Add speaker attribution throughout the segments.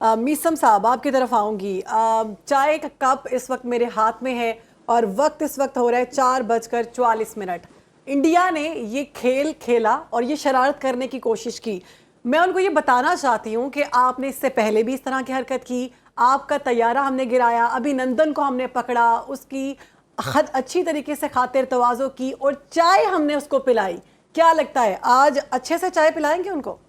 Speaker 1: मीसम साहब आपकी तरफ आऊंगी। चाय का कप इस वक्त मेरे हाथ में है और वक्त इस वक्त हो रहा है 4:44। इंडिया ने ये खेल खेला और ये शरारत करने की कोशिश की। मैं उनको ये बताना चाहती हूँ कि आपने इससे पहले भी इस तरह की हरकत की, आपका तैयारा हमने गिराया, अभिनंदन को हमने पकड़ा, उसकी अच्छी तरीके से खातिर तवाज़ो की और चाय हमने उसको पिलाई। क्या लगता है आज अच्छे से चाय पिलाएंगे उनको?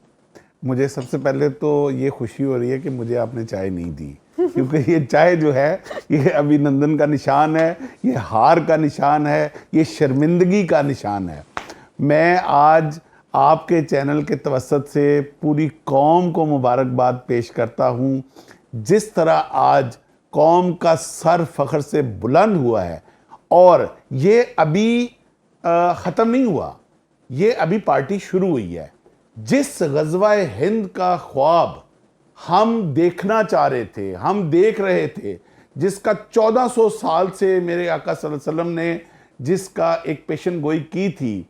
Speaker 2: मुझे सबसे पहले तो ये खुशी हो रही है कि मुझे आपने चाय नहीं दी, क्योंकि ये चाय जो है ये अभिनंदन का निशान है, ये हार का निशान है, ये शर्मिंदगी का निशान है। मैं आज आपके चैनल के तवसत से पूरी कौम को मुबारकबाद पेश करता हूँ। जिस तरह आज कौम का सर फख्र से बुलंद हुआ है, और ये अभी ख़त्म नहीं हुआ, ये अभी पार्टी शुरू हुई है। जिस ग़ज़वा-ए हिंद का ख्वाब हम देखना चाह रहे थे, हम देख रहे थे, जिसका 1400 साल से मेरे आका सल्लल्लाहु अलैहि वसल्लम ने जिसका एक पेशन गोई की थी,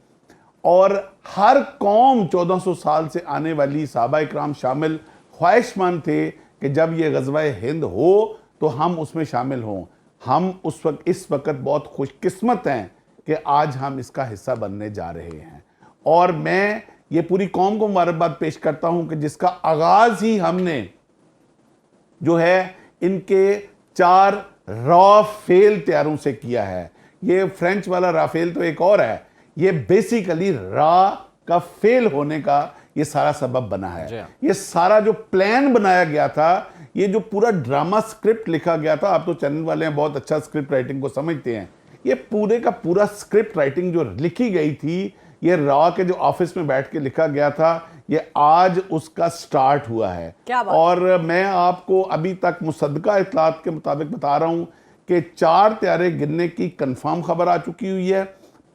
Speaker 2: और हर कौम 1400 साल से आने वाली सहाबा इकराम शामिल ख्वाहिशमंद थे कि जब ये ग़ज़वा-ए हिंद हो तो हम उसमें शामिल हों। हम इस वक्त बहुत खुशकिस्मत हैं कि आज हम इसका हिस्सा बनने जा रहे हैं, और मैं ये पूरी कौम को मुबारकबाद पेश करता हूं कि जिसका आगाज ही हमने जो है इनके 4 राफेल तैयारों से किया है। ये फ्रेंच वाला राफेल तो एक और है, ये बेसिकली रा का फेल होने का ये सारा सबब बना है। ये सारा जो प्लान बनाया गया था, ये जो पूरा ड्रामा स्क्रिप्ट लिखा गया था, आप तो चैनल वाले हैं, बहुत अच्छा स्क्रिप्ट राइटिंग को समझते हैं। ये पूरे का पूरा स्क्रिप्ट राइटिंग जो लिखी गई थी, ये रॉ के जो ऑफिस में बैठ के लिखा गया था, ये आज उसका स्टार्ट हुआ है। और मैं आपको अभी तक मुसद्दका इत्तलात के मुताबिक बता रहा हूं कि 4 त्यारे गिनने की कंफर्म खबर आ चुकी हुई है।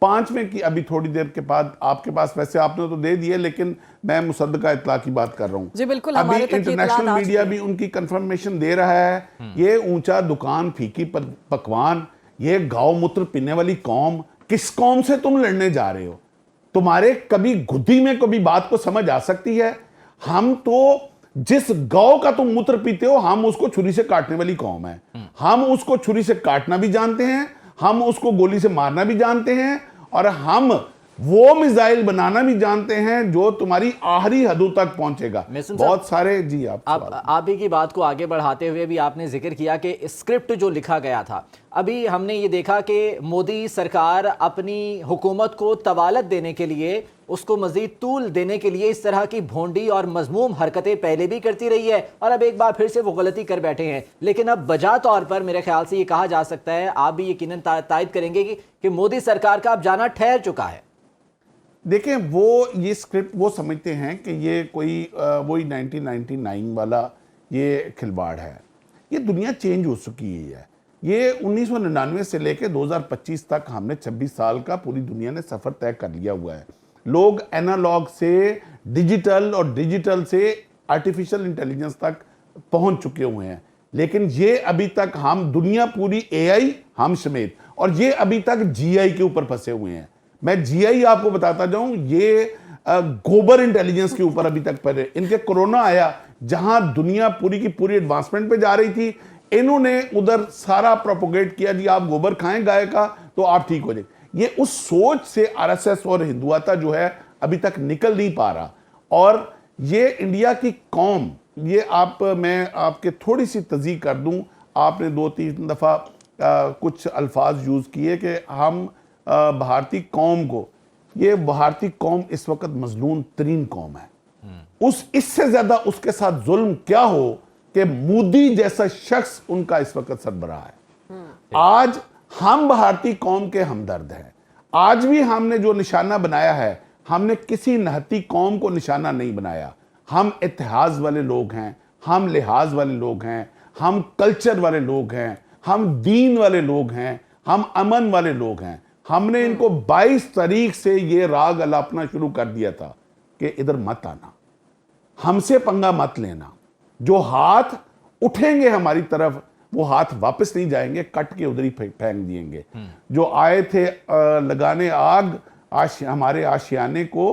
Speaker 2: 5वें की अभी थोड़ी देर के बाद आपके पास, वैसे आपने तो दे दिए, लेकिन मैं मुसद्दका इत्तला की बात कर रहा हूँ।
Speaker 1: जी बिल्कुल,
Speaker 2: अभी इंटरनेशनल मीडिया भी उनकी कंफर्मेशन दे रहा है। ये ऊंचा दुकान फीकी पकवान, ये गौमूत्र पीने वाली कौम, किस कौम से तुम लड़ने जा रहे हो? तुम्हारे कभी गुद्दी में कभी बात को समझ आ सकती है? हम तो जिस गौ का तुम मूत्र पीते हो, हम उसको छुरी से काटने वाली कौम है। हम उसको छुरी से काटना भी जानते हैं, हम उसको गोली से मारना भी जानते हैं, और हम वो मिसाइल बनाना भी जानते हैं जो तुम्हारी आखिरी हदों तक पहुंचेगा। बहुत सारे जी
Speaker 3: आप ही की बात को आगे बढ़ाते हुए भी आपने जिक्र किया कि स्क्रिप्ट जो लिखा गया था, अभी हमने ये देखा कि मोदी सरकार अपनी हुकूमत को तवालत देने के लिए, उसको मजीद तूल देने के लिए इस तरह की भोंडी और मजमूम हरकतें पहले भी करती रही है, और अब एक बार फिर से वो गलती कर बैठे हैं। लेकिन अब बजा तौर पर मेरे ख्याल से ये कहा जा सकता है, आप भी यकीनन तायद करेंगे कि मोदी सरकार का अब जाना ठहर चुका है।
Speaker 2: देखें, वो ये स्क्रिप्ट वो समझते हैं कि ये कोई वही 1999 वाला ये खिलवाड़ है। ये दुनिया चेंज हो चुकी है। ये 1999 से लेकर 2025 तक हमने 26 साल का पूरी दुनिया ने सफ़र तय कर लिया हुआ है। लोग एनालॉग से डिजिटल और डिजिटल से आर्टिफिशियल इंटेलिजेंस तक पहुंच चुके हुए हैं, लेकिन ये अभी तक हम दुनिया पूरी एआई हम समेत, और ये अभी तक जीआई के ऊपर फंसे हुए हैं। मैं जीआई आपको बताता जाऊं, ये गोबर इंटेलिजेंस के ऊपर अभी तक पड़े। इनके कोरोना आया, जहां दुनिया पूरी की पूरी एडवांसमेंट पे जा रही थी, इन्होंने उधर सारा प्रोपोगेट किया, जी आप गोबर खाएं गाय का तो आप ठीक हो जाए। ये उस सोच से आरएसएस और हिंदुआता जो है अभी तक निकल नहीं पा रहा। और ये इंडिया की कौम, ये मैं आपके थोड़ी सी तज़ीक कर दूं, आपने 2-3 दफ़ा कुछ अल्फाज यूज़ किए कि हम भारतीय कौम को, ये भारतीय कौम इस वक्त मजलूम तरीन कौम है। इससे ज्यादा उसके साथ जुल्म क्या हो कि मोदी जैसा शख्स उनका इस वक्त सरबराह है। आज हम भारतीय कौम के हमदर्द हैं। आज भी हमने जो निशाना बनाया है, हमने किसी नहती कौम को निशाना नहीं बनाया। हम इतिहास वाले लोग हैं, हम लिहाज वाले लोग हैं, हम कल्चर वाले लोग हैं, हम दीन वाले लोग हैं, हम अमन वाले लोग हैं। हमने इनको 22 तारीख से ये राग अलापना शुरू कर दिया था कि इधर मत आना, हमसे पंगा मत लेना। जो हाथ उठेंगे हमारी तरफ, वो हाथ वापस नहीं जाएंगे, कट के उधर ही फेंक दिएंगे। जो आए थे लगाने आग हमारे आशियाने को,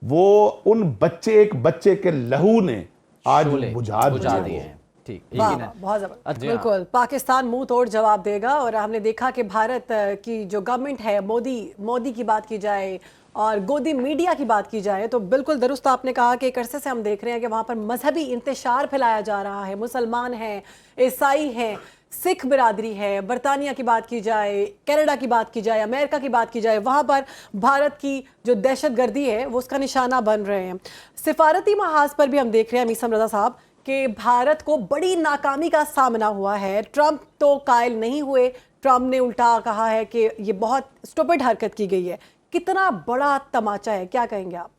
Speaker 2: वो उन एक बच्चे के लहू ने आज बुझा दिए।
Speaker 3: ठीक,
Speaker 1: वाह
Speaker 3: यकीनन।
Speaker 1: वाह, बहुत जबरदस्त।
Speaker 3: अच्छा, हाँ।
Speaker 1: बिल्कुल, पाकिस्तान मुंह तोड़ जवाब देगा। और हमने देखा कि भारत की जो गवर्नमेंट है, मोदी की बात की जाए और गोदी मीडिया की बात की जाए, तो बिल्कुल दुरुस्त आपने कहा कि एक अरसे से हम देख रहे हैं कि वहाँ पर मजहबी इंतशार फैलाया जा रहा है। मुसलमान हैं, ईसाई हैं, सिख बिरादरी है, बरतानिया की बात की जाए, कनाडा की बात की जाए, अमेरिका की बात की जाए, वहाँ पर भारत की जो दहशतगर्दी है वो उसका निशाना बन रहे हैं। सिफारती महाज पर भी हम देख रहे हैं मीसम रजा साहब कि भारत को बड़ी नाकामी का सामना हुआ है। ट्रंप तो कायल नहीं हुए, ट्रंप ने उल्टा कहा है कि ये बहुत स्टूपिड हरकत की गई है। कितना बड़ा तमाचा है, क्या कहेंगे आप?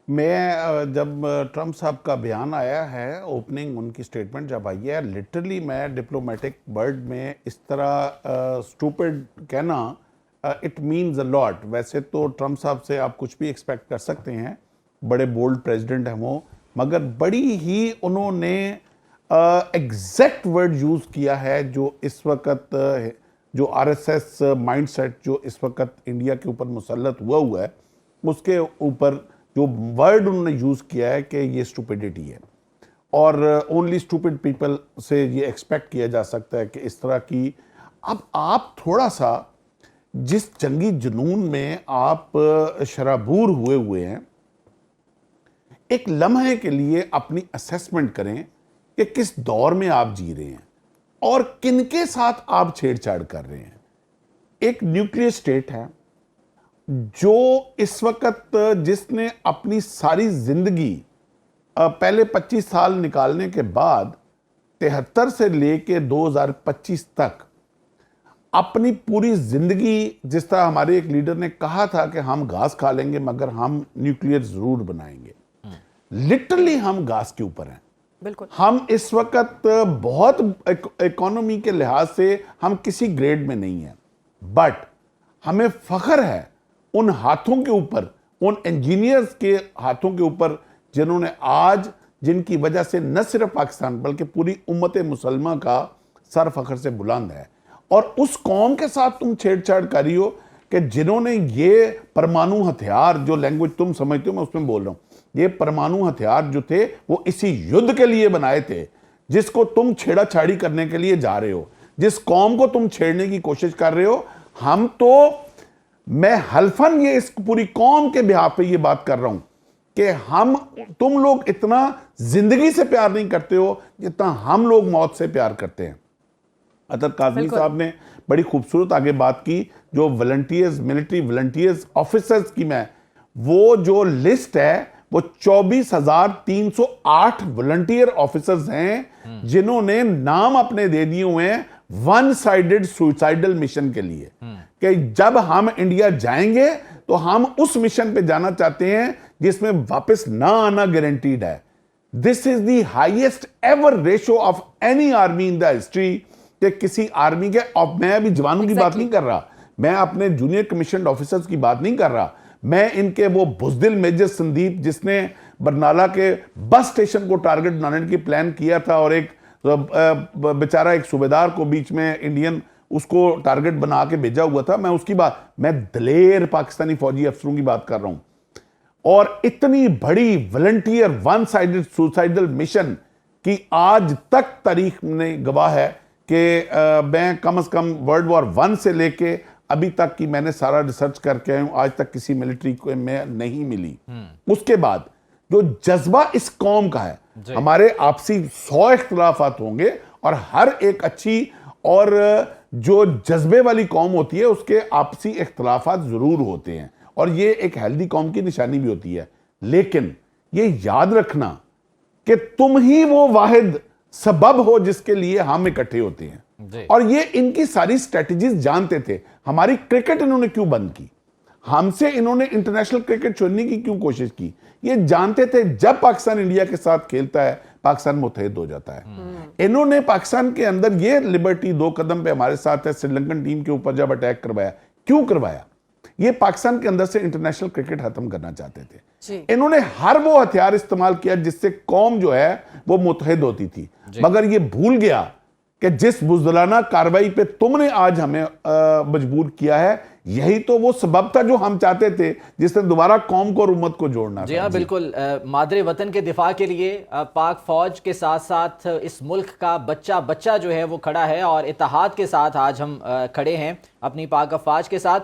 Speaker 2: मैं जब ट्रंप साहब का बयान आया है, ओपनिंग उनकी स्टेटमेंट जब आई है, लिटरली मैं डिप्लोमेटिक वर्ड में इस तरह स्टूपिड कहना, इट मीन्स अ लॉट। वैसे तो ट्रंप साहब से आप कुछ भी एक्सपेक्ट कर सकते हैं, बड़े बोल्ड प्रेसिडेंट हैं वो, मगर बड़ी ही उन्होंने एग्जैक्ट वर्ड यूज़ किया है जो इस वक्त जो आरएसएस माइंडसेट जो इस वक्त इंडिया के ऊपर मुसल्लत हुआ है, उसके ऊपर जो वर्ड उन्होंने यूज़ किया है कि ये स्टूपिडिटी है। और ओनली स्टूपिड पीपल से ये एक्सपेक्ट किया जा सकता है कि इस तरह की। अब आप थोड़ा सा जिस जंगी जुनून में आप शराबूर हुए हैं, एक लम्हे के लिए अपनी असेसमेंट करें कि किस दौर में आप जी रहे हैं और किनके साथ आप छेड़छाड़ कर रहे हैं। एक न्यूक्लियर स्टेट है जो इस वक्त जिसने अपनी सारी जिंदगी पहले 25 साल निकालने के बाद 73 से लेके 2025 तक अपनी पूरी जिंदगी, जिस तरह हमारे एक लीडर ने कहा था कि हम घास खा लेंगे मगर हम न्यूक्लियर जरूर बनाएंगे, लिटरली हम घास के ऊपर हैं।
Speaker 1: बिल्कुल,
Speaker 2: हम इस वक्त बहुत इकोनॉमी के लिहाज से हम किसी ग्रेड में नहीं हैं, बट हमें फख्र है उन हाथों के ऊपर, उन इंजीनियर्स के हाथों के ऊपर जिन्होंने आज, जिनकी वजह से न सिर्फ पाकिस्तान बल्कि पूरी उम्मत मुसलमान का सर फख्र से बुलंद है। और उस कौम के साथ तुम छेड़छाड़ कर रही हो कि जिन्होंने ये परमाणु हथियार, जो लैंग्वेज तुम समझते हो मैं उसमें बोल रहा हूं, ये परमाणु हथियार जो थे वो इसी युद्ध के लिए बनाए थे, जिसको तुम छेड़ाछाड़ी करने के लिए जा रहे हो, जिस कौम को तुम छेड़ने की कोशिश कर रहे हो। हम तो, मैं हल्फन ये इस पूरी कौम के बिहाफ पे ये बात कर रहा हूं कि तुम लोग इतना जिंदगी से प्यार नहीं करते हो जितना हम लोग मौत से प्यार करते हैं। अतर काजमी साहब ने बड़ी खूबसूरत आगे बात की, जो वॉलंटियर्स, मिलिट्री वॉलंटियर्स ऑफिसर्स की, मैं वो जो लिस्ट है वो 24,308 वॉलंटियर ऑफिसर्स हैं जिन्होंने नाम अपने दे दिए हुए हैं वन साइडेड सुसाइडल मिशन के लिए, कि जब हम इंडिया जाएंगे तो हम उस मिशन पे जाना चाहते हैं जिसमें वापस ना आना गारंटीड है। This is the highest ever ratio of any army in the history, कि किसी आर्मी के, और मैं अभी जवानों की बात नहीं कर रहा, मैं अपने जूनियर कमीशन ऑफिसर्स की बात नहीं कर रहा, मैं इनके वो बुजदिल मेजर संदीप जिसने बरनाला के बस स्टेशन को टारगेट बनाने की प्लान किया था और एक बेचारा एक सूबेदार को बीच में इंडियन उसको टारगेट बना के भेजा हुआ था, मैं उसकी बात, मैं दलेर पाकिस्तानी फौजी अफसरों की बात कर रहा हूं। और इतनी बड़ी volunteer one sided suicidal mission की आज तक तारीख में गवाह है कि मैं कम से कम वर्ल्ड वॉर 1 से लेके अभी तक की मैंने सारा रिसर्च करके आया हूं, आज तक किसी मिलिट्री को में नहीं मिली। उसके बाद जो जज्बा इस कौम का है, हमारे आपसी 100 इख्तलाफात होंगे और हर एक अच्छी और जो जज्बे वाली कौम होती है उसके आपसी इख्तलाफात जरूर होते हैं और ये एक हेल्दी कौम की निशानी भी होती है। लेकिन ये याद रखना कि तुम ही वो वाहिद सबब हो जिसके लिए हम इकट्ठे होते हैं। और ये इनकी सारी स्ट्रेटजीज जानते थे। हमारी क्रिकेट इन्होंने क्यों बंद की, हमसे इन्होंने इंटरनेशनल क्रिकेट छोड़ने की क्यों कोशिश की, ये जानते थे जब पाकिस्तान इंडिया के साथ खेलता है पाकिस्तान मुतहद हो जाता है। इन्होंने पाकिस्तान के अंदर ये लिबर्टी 2 कदम पे हमारे साथ है, श्रीलंकन टीम के ऊपर जब अटैक करवाया, क्यों करवाया, ये पाकिस्तान के अंदर से इंटरनेशनल क्रिकेट खत्म करना चाहते थे। इन्होंने हर वो हथियार इस्तेमाल किया जिससे कौम जो है वो मुतहद होती थी, मगर ये भूल गया कि जिस बुज़दिलाना कार्रवाई पे तुमने आज हमें मजबूर किया है, यही तो वो सबब था जो हम चाहते थे, जिसने दोबारा कौम को और उम्मत को जोड़ना
Speaker 3: जी
Speaker 2: था।
Speaker 3: हाँ, बिल्कुल। मादरे वतन के दिफा के लिए पाक फौज के साथ साथ इस मुल्क का बच्चा बच्चा जो है वो खड़ा है, और इत्तेहाद के साथ आज हम खड़े हैं अपनी पाक अफवाज के साथ।